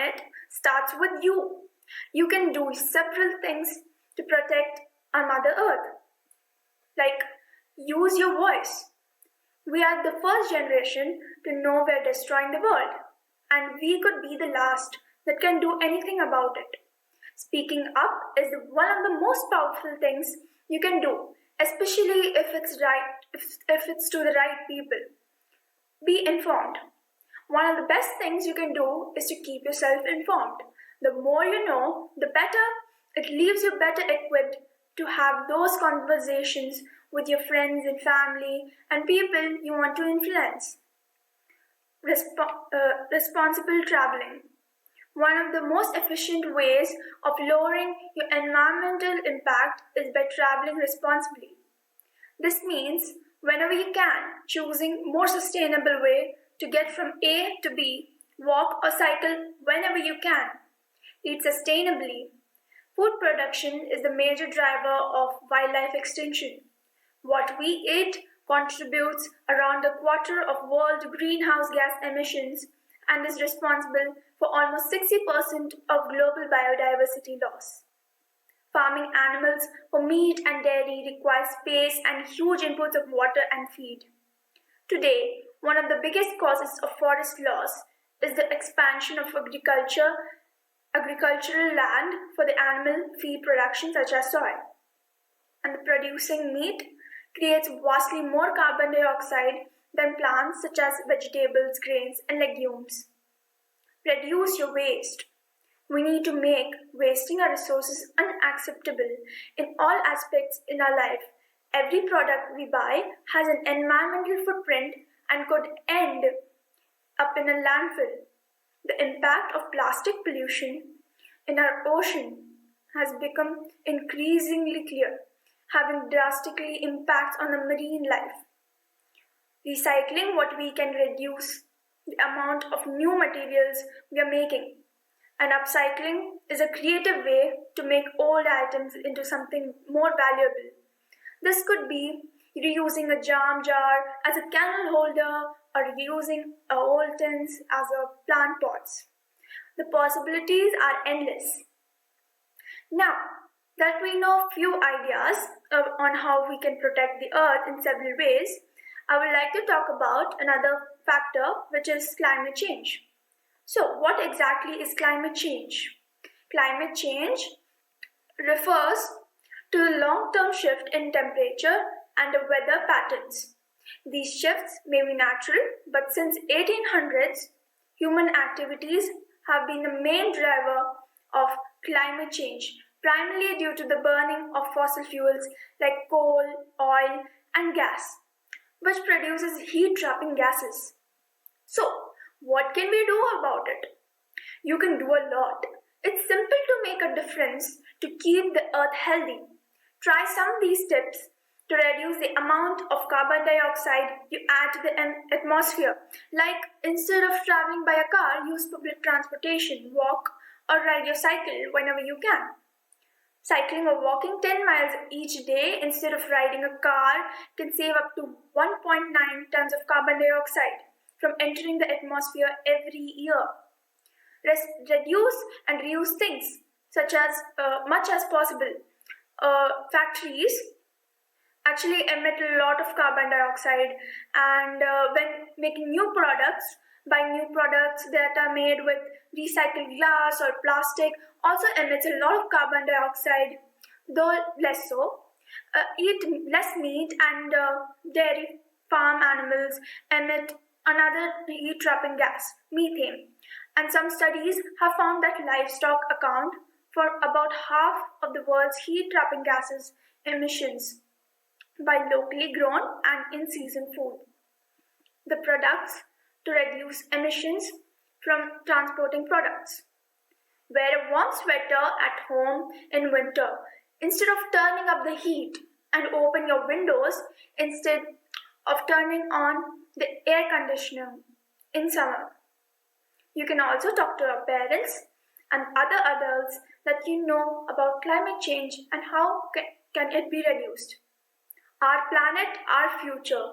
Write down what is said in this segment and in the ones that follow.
planet starts with you. You can do several things to protect our Mother Earth. Like, use your voice. We are the first generation to know we're destroying the world, and we could be the last that can do anything about it. Speaking up is one of the most powerful things you can do, especially if it's to the right people. Be informed. One of the best things you can do is to keep yourself informed. The more you know, the better. It leaves you better equipped to have those conversations with your friends and family and people you want to influence. Responsible traveling. One of the most efficient ways of lowering your environmental impact is by traveling responsibly. This means, whenever you can, choosing more sustainable way to get from A to B, walk or cycle whenever you can. Eat sustainably. Food production is the major driver of wildlife extinction. What we eat contributes around a quarter of world greenhouse gas emissions and is responsible for almost 60% of global biodiversity loss. Farming animals for meat and dairy requires space and huge inputs of water and feed. Today, one of the biggest causes of forest loss is the expansion of agricultural land for the animal feed production such as soy. And the producing meat creates vastly more carbon dioxide than plants such as vegetables, grains, and legumes. Reduce your waste. We need to make wasting our resources unacceptable in all aspects in our life. Every product we buy has an environmental footprint and could end up in a landfill. The impact of plastic pollution in our ocean has become increasingly clear, having drastically impacts on the marine life. Recycling what we can reduce the amount of new materials we are making. And upcycling is a creative way to make old items into something more valuable. This could be reusing a jam jar as a candle holder or reusing old tins as a plant pots. The possibilities are endless. Now that we know a few ideas on how we can protect the earth in several ways, I would like to talk about another factor, which is climate change. So, what exactly is climate change? Climate change refers to the long-term shift in temperature and the weather patterns. These shifts may be natural, but since 1800s, human activities have been the main driver of climate change, primarily due to the burning of fossil fuels like coal, oil, and gas, which produces heat-trapping gases. So, what can we do about it? You can do a lot. It's simple to make a difference to keep the earth healthy. Try some of these tips to reduce the amount of carbon dioxide you add to the atmosphere. Like, instead of traveling by a car, use public transportation, walk or ride your cycle whenever you can. Cycling or walking 10 miles each day instead of riding a car can save up to 1.9 tons of carbon dioxide from entering the atmosphere every year. Reduce and reuse things such as much as possible. Factories actually emit a lot of carbon dioxide, and when making new products, buying new products that are made with recycled glass or plastic also emits a lot of carbon dioxide, though less so. Eat less meat, and dairy farm animals emit another heat-trapping gas, methane. And some studies have found that livestock account for about half of the world's heat-trapping gases emissions by locally grown and in-season food. The products to reduce emissions from transporting products. Wear a warm sweater at home in winter instead of turning up the heat, and open your windows instead of turning on the air conditioner in summer. You can also talk to your parents and other adults that you know about climate change and how can it be reduced. Our planet, our future.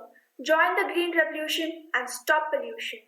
Join the green revolution and stop pollution.